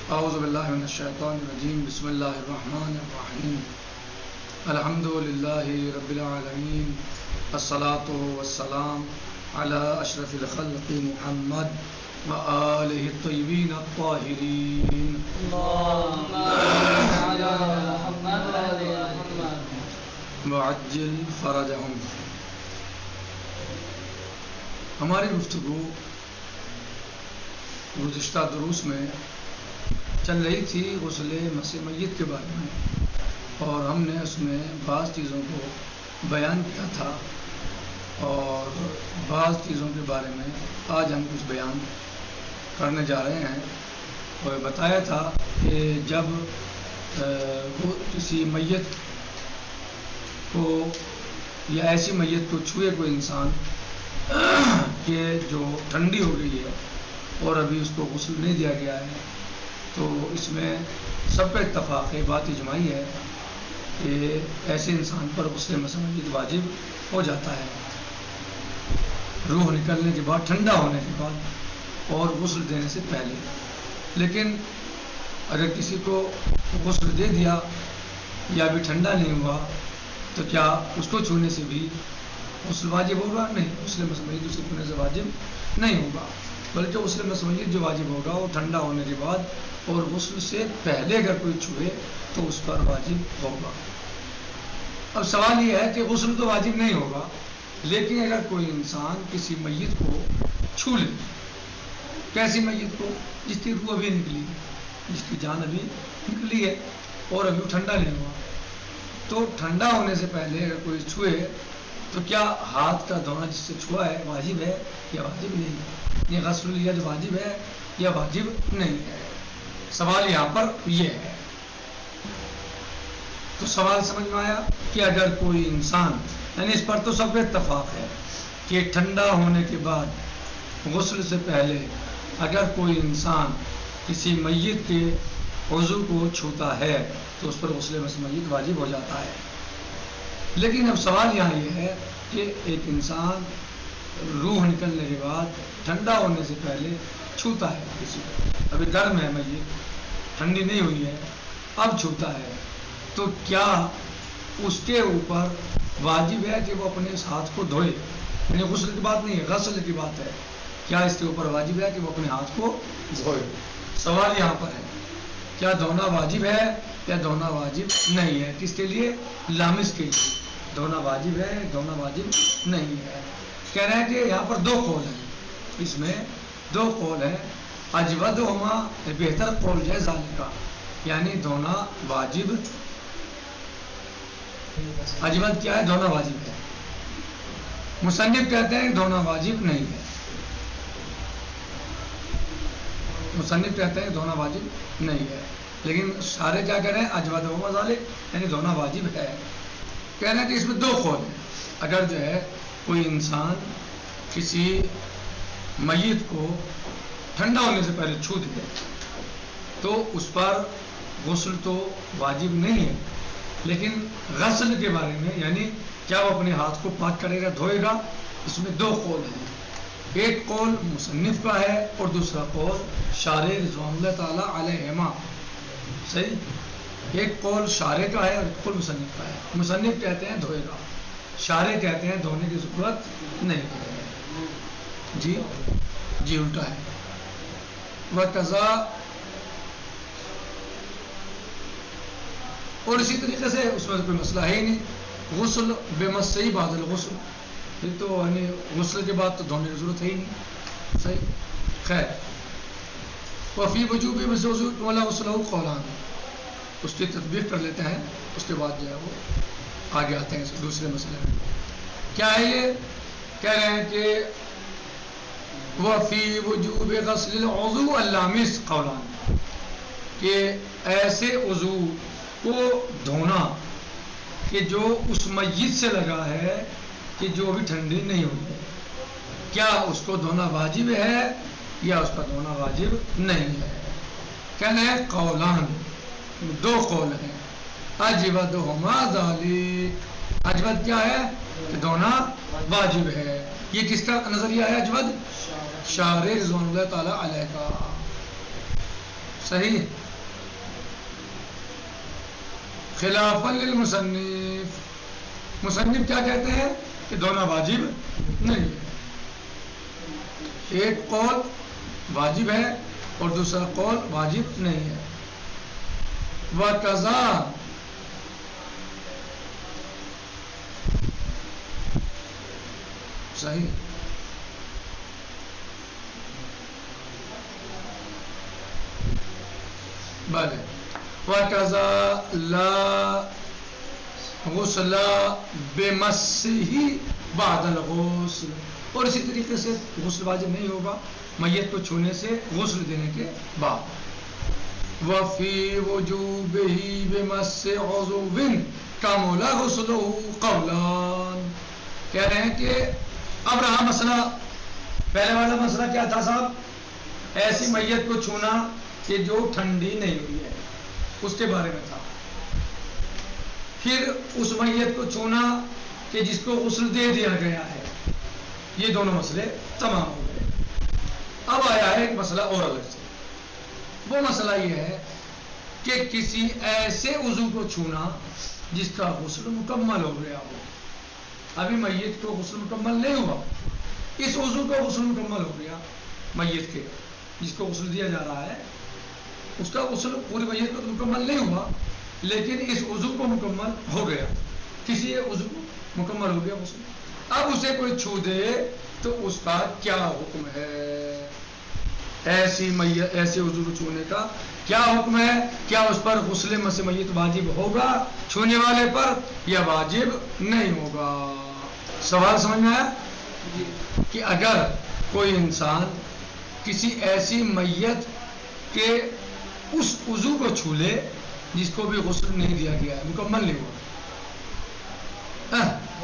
اعوذ باللہ من الشیطان الرجیم بسم اللہ الرحمن الرحیم الحمد للہ رب العالمین الصلاۃ والسلام علی اشرف الخلق محمد وآلہ الطیبین الطاہرین اللهم صل علی محمد وعلی محمد وعجل فرجہم۔ ہماری گفتگو گزشتہ دروس میں چل رہی تھی غسل مسح میت کے بارے میں، اور ہم نے اس میں بعض چیزوں کو بیان کیا تھا، اور بعض چیزوں کے بارے میں آج ہم کچھ بیان کرنے جا رہے ہیں۔ اور بتایا تھا کہ جب وہ کسی میت کو یا ایسی میت کو چھوئے کوئی انسان کہ جو ٹھنڈی ہو گئی ہے اور ابھی اس کو غسل نہیں دیا گیا ہے، تو اس میں سب کا اتفاق ہے، بات اجماعی ہے کہ ایسے انسان پر غسل مسح میت واجب ہو جاتا ہے، روح نکلنے کے بعد، ٹھنڈا ہونے کے بعد اور غسل دینے سے پہلے۔ لیکن اگر کسی کو غسل دے دیا یا ابھی ٹھنڈا نہیں ہوا تو کیا اس کو چھونے سے بھی غسل واجب ہوگا؟ نہیں، غسل مسح میت اسے چھونے سے واجب نہیں ہوگا، بلکہ غسل مسح میت جو واجب ہوگا وہ ٹھنڈا ہونے کے بعد اور غسل سے پہلے اگر کوئی چھوئے تو اس پر واجب ہوگا۔ اب سوال یہ ہے کہ غسل تو واجب نہیں ہوگا، لیکن اگر کوئی انسان کسی میت کو چھو لے، کیسی میت کو؟ جس کی روح ابھی نکلی ہے، جس کی جان ابھی نکلی ہے اور ابھی ٹھنڈا نہیں ہوا، تو ٹھنڈا ہونے سے پہلے اگر کوئی چھوئے تو کیا ہاتھ کا دھونا جس سے چھوا ہے واجب ہے یا واجب نہیں ہے؟ یہ غسل الید واجب ہے یا واجب نہیں ہے؟ سوال یہاں پر یہ ہے۔ تو سوال سمجھ میں آیا کہ اگر کوئی انسان، یعنی اس پر تو سب کا اتفاق ہے کہ ٹھنڈا ہونے کے بعد غسل سے پہلے اگر کوئی انسان کسی میت کے عضو کو چھوتا ہے تو اس پر غسل مسح میت واجب ہو جاتا ہے۔ لیکن اب سوال یہاں یہ ہے کہ ایک انسان روح نکلنے کے بعد ٹھنڈا ہونے سے پہلے چھوتا ہے کسی کو، ابھی گرم ہے میت، ٹھنڈی نہیں ہوئی ہے، اب چھوتا ہے، تو کیا اس کے اوپر واجب ہے کہ وہ اپنے اس ہاتھ کو دھوئے؟ یعنی غسل کی بات نہیں ہے، غسل کی بات ہے، کیا اس کے اوپر واجب ہے کہ وہ اپنے ہاتھ کو دھوئے؟ سوال یہاں پر ہے کیا دھونا واجب ہے یا دھونا واجب نہیں ہے؟ کس کے لیے؟ لامس کے لیے دھونا واجب ہے، دھونا واجب نہیں ہے۔ کہہ رہے ہیں کہ یہاں پر دو قول ہیں، اس میں دو قول ہیں، اجودہما، بہتر قول ہے ذالک، یعنی دھونا واجب، اجود کیا ہے؟ دھونا واجب ہے۔ مصنف کہتے ہیں دھونا واجب نہیں ہے، مصنف کہتے ہیں دھونا واجب نہیں ہے، لیکن سارے کیا کہہ رہے ہیں؟ اجودہما ذالک، یعنی دھونا واجب ہے۔ کہہ رہے ہیں کہ اس میں دو قول ہیں، اگر جو ہے کوئی انسان کسی میت کو ٹھنڈا ہونے سے پہلے چھو دے تو اس پر غسل تو واجب نہیں ہے، لیکن غسل کے بارے میں، یعنی کیا وہ اپنے ہاتھ کو پاک کرے گا، دھوئے گا، اس میں دو قول ہیں، ایک قول مصنف کا ہے اور دوسرا قول شارح رضوان اللہ تعالی علیہما، صحیح؟ ایک قول شارح کا ہے اور ایک قول مصنف کا ہے۔ مصنف کہتے ہیں دھوئے گا، شارح کہتے ہیں دھونے کی ضرورت نہیں ہے۔ جی الٹا ہے۔ وقضا، اور اسی طریقے سے اس میں کوئی مسئلہ ہے ہی نہیں، غسل بے مسح بعد الغسل، پھر تو یعنی غسل کے بعد تو دھونے کی ضرورت ہے ہی نہیں، صحیح؟ خیر، وفی وجوب مسح ولا غسلہ قولان، اس کی تطبیق کر لیتے ہیں، اس کے بعد جو ہے وہ آگے آتے ہیں دوسرے مسئلے میں۔ کیا ہے یہ؟ کہہ رہے ہیں کہ وفی وجوب غسل العضو اللامس قولان، کہ ایسے عضو کو دھونا کہ جو اس میت سے لگا ہے کہ جو ابھی ٹھنڈی نہیں ہوئی ہے، کیا اس کو دھونا واجب ہے یا اس کا دھونا واجب نہیں ہے؟ کہنا ہے قولان، دو قول ہیں، اجودہما ذالک، اجود کیا ہے؟ کہ دھونا واجب ہے۔ یہ کس کا نظریہ ہے اجود؟ شارح رضوان اللہ تعالی علیہ کا، صحیح. خلافاً للمصنف، مصنف کیا کہتے ہیں کہ دونوں واجب نہیں ہے. ایک قول واجب ہے اور دوسرا قول واجب نہیں ہے. وَقَضَا، صحیح. بلے. وَقَضَا لَا غسل بِمَسِّهِ بَعْدَ الْغُسْلِ، اور اسی طریقے سے غسل واجب نہیں ہوگا میت کو چھونے سے غسل دینے کے بعد. وَفِي وُجُوبِهِ بِمَسِّ عُضْوٍ كَمُلَ غُسْلُهُ قَوْلَانِ. کہہ رہے ہیں کہ اب رہا مسئلہ، پہلے والا مسئلہ کیا تھا صاحب؟ ایسی میت کو چھونا کہ جو ٹھنڈی نہیں ہوئی ہے، اس کے بارے میں تھا. پھر اس میت کو چھونا کہ جس کو غسل دے دیا گیا ہے. یہ دونوں مسئلے تمام ہو گئے. اب آیا ہے ایک مسئلہ اور الگ سے. وہ مسئلہ یہ ہے کہ کسی ایسے عضو کو چھونا جس کا غسل مکمل ہو گیا ہو. ابھی میت کو غسل مکمل نہیں ہوا، اس عضو کو غسل مکمل ہو گیا میت کے، جس کو غسل دیا جا رہا ہے اس کا غسل پوری میت کو تو مکمل نہیں ہوا، لیکن اس عضو کو مکمل ہو گیا. کسی عضو کو مکمل ہو گیا غسل. اب اسے کوئی چھو دے تو اس کا کیا حکم ہے؟ ایسی عضو کو چھونے کا کیا حکم ہے؟ کیا اس پر غسل مس میت واجب ہوگا چھونے والے پر یا واجب نہیں ہوگا؟ سوال سمجھ میں آیا؟ کہ اگر کوئی انسان کسی ایسی میت کے اس عضو کو چھو لے جس کو بھی غسل نہیں دیا گیا ہے، مکمل نہیں ہوا،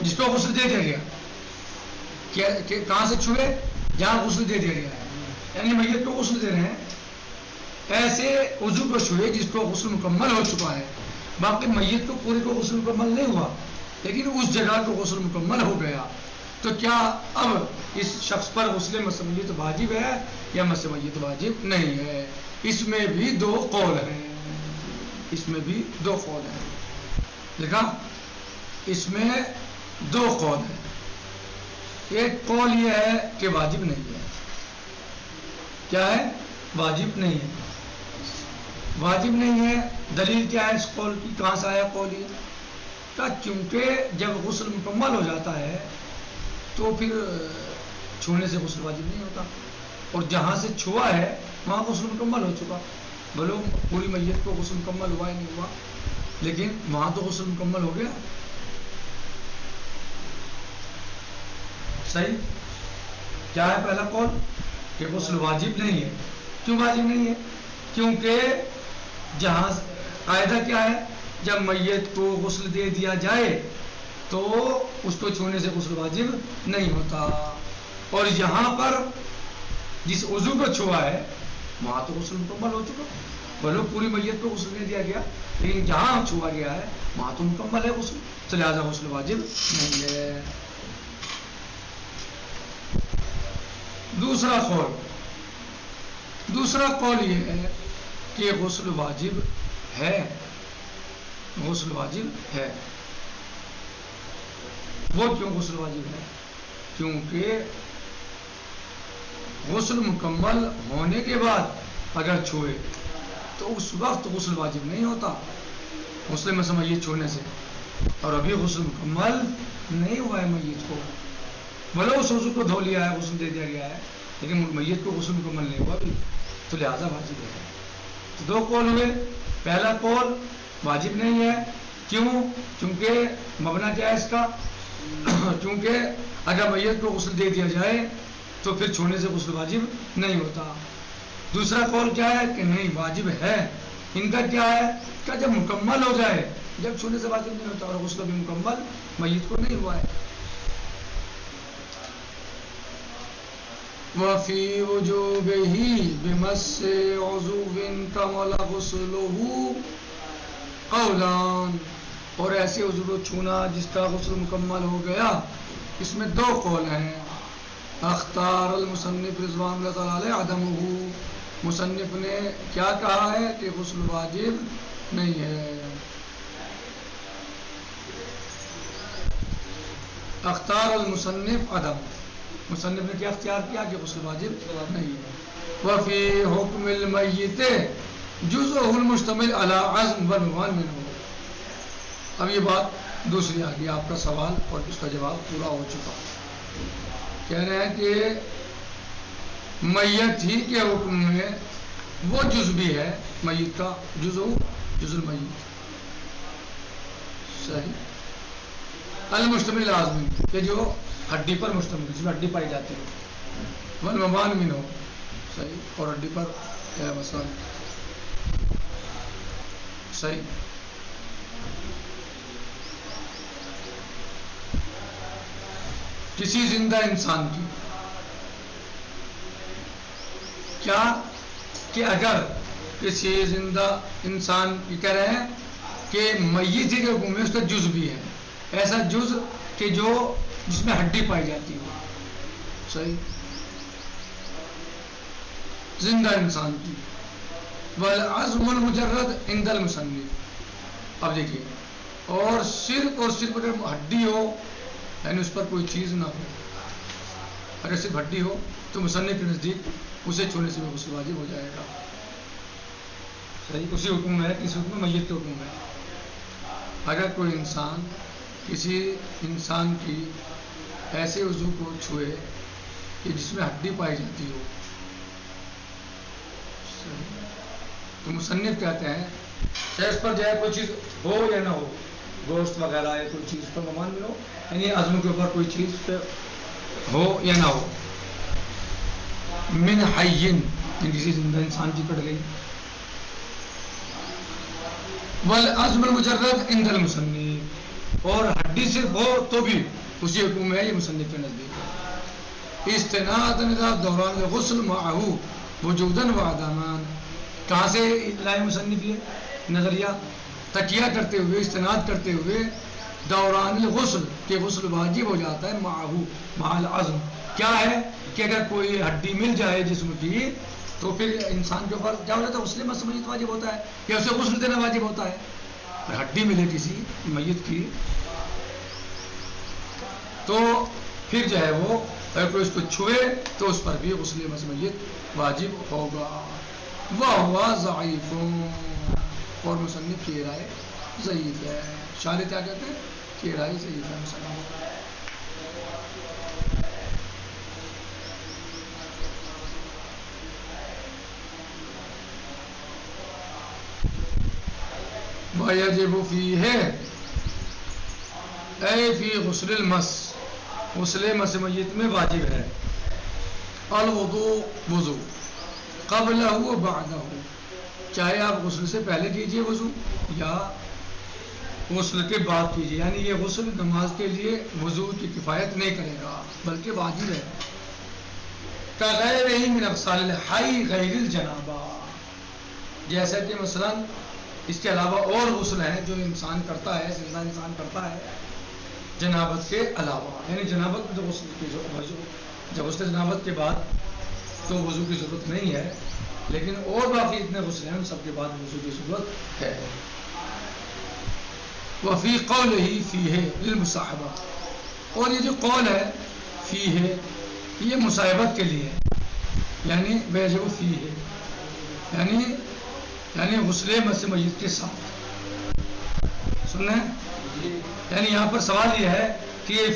جس کو غسل دے دیا گیا، کہاں سے چھوئے؟ جہاں غسل دے دیا گیا ہے، یعنی میت کو غسل دے رہے ہیں، ایسے عضو کو چھوئے جس کو غسل مکمل ہو چکا ہے. باقی میت کو پورے کو غسل مکمل نہیں ہوا لیکن اس جگہ کو غسل مکمل ہو گیا، تو کیا اب اس شخص پر غسل مس میت واجب ہے یا مس میت واجب نہیں ہے؟ اس میں بھی دو قول ہیں. اس میں بھی دو قول ہیں. دیکھا، اس میں دو قول ہیں. ایک قول یہ ہے کہ واجب نہیں ہے. کیا ہے؟ واجب نہیں ہے. واجب نہیں ہے. دلیل کیا ہے اس قول کی؟ کہاں سے آیا قول یہ؟ کیونکہ جب غسل مکمل ہو جاتا ہے تو پھر چھونے سے غسل واجب نہیں ہوتا، اور جہاں سے چھوا ہے وہاں غسل مکمل ہو چکا. بولو پوری میت کو غسل مکمل ہوا یا نہیں ہوا، لیکن وہاں تو غسل مکمل ہو گیا. صحیح. کیا ہے پہلا قول؟ کہ غسل واجب نہیں ہے. کیوں واجب نہیں ہے؟ کیونکہ جہاں قاعدہ کیا ہے؟ جب میت کو غسل دے دیا جائے تو اس کو چھونے سے غسل واجب نہیں ہوتا، اور یہاں پر جس عضو کو چھوا ہے وہاں تو غسل مکمل ہو چکا. بولو پوری میت کو غسل نہیں دیا گیا لیکن جہاں چھوا گیا ہے وہاں تو مکمل ہے غسل، تو لہٰذا غسل واجب نہیں ہے. دوسرا قول یہ ہے کہ غسل واجب ہے. غسل واجب ہے. وہ کیوں غسل واجب ہے؟ کیونکہ غسل مکمل ہونے کے بعد اگر چھوئے تو اس وقت غسل واجب نہیں ہوتا غسل مس میت چھونے سے، اور ابھی غسل مکمل نہیں ہوا ہے میت کو. بھلے اس عضو کو دھو لیا ہے، غسل دے دیا گیا ہے، لیکن میت کو غسل مکمل نہیں ہوا ابھی، تو لہٰذا واجب ہے. تو دو قول ہوئے. پہلا قول واجب نہیں ہے. کیوں؟ کیونکہ مبنا کیا ہے اس کا؟ کیونکہ اگر میت کو غسل دے دیا جائے تو پھر چھونے سے غسل واجب نہیں ہوتا. دوسرا قول کیا ہے کہ نہیں واجب ہے. ان کا کیا ہے کہ جب مکمل ہو جائے، جب چھونے سے واجب نہیں ہوتا اور غسل بھی مکمل میت کو نہیں ہوا ہے. وَفِي وُجُوبِهِ بِمَسِّ عُضْوٍ كَمَلَ غُسْلُهُ قَوْلَانِ، اور ایسے عضو کو چھونا جس کا غسل مکمل ہو گیا، اس میں دو قول ہیں. اختار المصنف رضوان اللہ تعالی علیہ عدمہ، مصنف نے کیا کہا ہے کہ غسل واجب نہیں ہے. اختار المصنف عدم، مصنف نے کیا اختیار کیا کہ غسل واجب نہیں ہے. وفی حکم المیت جزء المشتمل علی عزم ونوان منہ. اب یہ بات دوسری آ گئی، آپ کا سوال اور اس کا جواب پورا ہو چکا. کہہ رہے ہیں کہ میت ہی کے حکم میں وہ جز بھی ہے، میت کا جز المیت، صحیح، المشتمل عزم، کہ جو ہڈی پر مشتمل، جس میں ہڈی پائی جاتی ہے، ونوان منہ، صحیح، اور ہڈی پر ہے مثلا، صحیح. کسی زندہ انسان کی کیا کہ اگر کسی زندہ انسان کی کہہ رہے ہیں کہ میت ہی کے حکم میں اس کا جز بھی ہے، ایسا جز کہ جو جس میں ہڈی پائی جاتی ہے، صحیح، زندہ انسان کی. والعظم المجرد عند المصنف. اب دیکھیے، اور صرف اگر ہڈی ہو، یعنی اس پر کوئی چیز نہ ہو، اگر صرف ہڈی ہو تو مصنف کے نزدیک اسے چھونے سے بھی غسل واجب ہو جائے گا، صحیح. اسی حکم میں ہے، کسی حکم میں میت کے حکم میں. اگر کوئی انسان کسی انسان کی ایسے عضو کو چھوئے کہ جس میں ہڈی پائی جاتی ہو، تو مصنف کہتے ہیں چاہے اس پر جو ہے کوئی چیز ہو یا نہ ہو، گوشت وغیرہ یا کوئی چیز پر ممان میں ہو، یعنی عظم کے اوپر کوئی چیز پہ ہو یا نہ ہو، من حین، کسی زندہ انسان کی کٹ گئی. والعظم المجرد عند المصنف، اور ہڈی صرف ہو تو بھی اسی حکم میں ہے، یہ مصنف کے نزدیک ہے. استنادا الی دوران الغسل معه وجودا وعدما. کہاں سے لائے مصنف یہ نظریہ؟ تکیہ کرتے ہوئے، استناد کرتے ہوئے دوران الغسل، کہ غسل واجب ہو جاتا ہے مع العظم. کیا ہے کہ اگر کوئی ہڈی مل جائے جسم کی تو پھر انسان کے اوپر کیا ہو جاتا ہے؟ غسل میت واجب ہوتا ہے، یا اسے غسل دینا واجب ہوتا ہے. ہڈی ملے کسی میت کی تو پھر جو ہے وہ اگر کوئی اس کو چھوئے تو اس پر بھی غسل میت واجب ہوگا. وَهُوَ ضعیف، اور مصنف کی رائے ضعیف ہے. شارح کیا کہتے ہیں کہ رائے ضعیف ہے مصنف. وَيَجِبُ فِيهِ اے فی غسل المس، غسل مس میت میں واجب ہے. الوضوء، وضو، قبلہ و بعدہ، چاہے آپ غسل سے پہلے کیجئے وضو یا غسل کے بعد کیجئے. یعنی یہ غسل نماز کے لیے وضو کی کفایت نہیں کرے گا بلکہ واجب ہے. کغیرہ من اغسال الحی غیر الجنابہ، جیسا کہ مثلا اس کے علاوہ اور غسل ہیں جو انسان کرتا ہے، زندہ انسان کرتا ہے جنابت کے علاوہ. یعنی جنابت جو غسل کی جب غسل جنابت کے بعد تو وضو کی ضرورت نہیں ہے، لیکن اور باقی اتنے غسل ہیں ان سب کے بعد وضو کی ضرورت ہے. وفی قولہ فیہ للمصاحبہ، اور یہ جو قول ہے فیہ یہ مصاحبت کے لیے، یعنی ویجب فیہ، یعنی غسل مس میت کے ساتھ. سننا ہے؟ یعنی یہاں پر سوال یہ ہے کہ یہ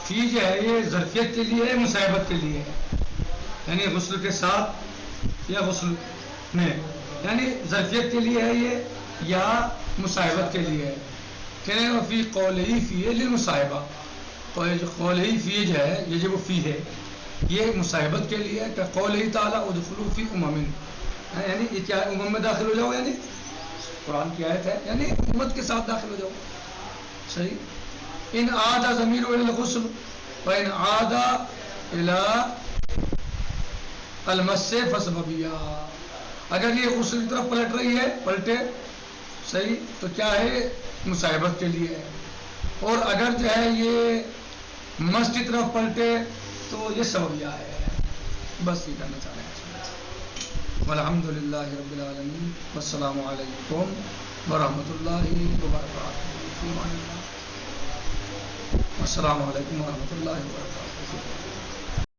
فی جو ہے یہ ظرفیت کے لیے ہے، مصاحبت کے لیے ہے، یعنی غسل کے ساتھ یا غسل میں، یعنی ظرفیت کے لیے ہے یہ یا مصاحبت کے لیے ہے. کہنے ہیں فی قولہ فی للمصاحبہ، تو یہ جو قولہ فی جو ہے یہ جو فی ہے یہ مصاحبت کے لیے ہے. کہ قولہ تعالی ادخلوا فی امم، یعنی یہ کیا ہے؟ امم میں داخل ہو جاؤ، یعنی قرآن کی آیت ہے، یعنی امت کے ساتھ داخل ہو جاؤ. صحیح. ان عاد ضمیر الی الغسل وان عاد الی المس فسببیہ، اگر یہ غسل کی طرف پلٹ رہی ہے پلٹے، صحیح، تو کیا ہے؟ مصاحبت کے لیے ہے. اور اگر جو ہے یہ مس کی طرف پلٹے تو یہ سببیہ ہے. بس یہ کرنا چاہ رہے ہیں. والحمد للہ رب العالمین، والسلام علیکم ورحمۃ اللہ وبرکاتہ۔ فی امان اللہ۔ السلام علیکم ورحمۃ اللہ وبرکاتہ۔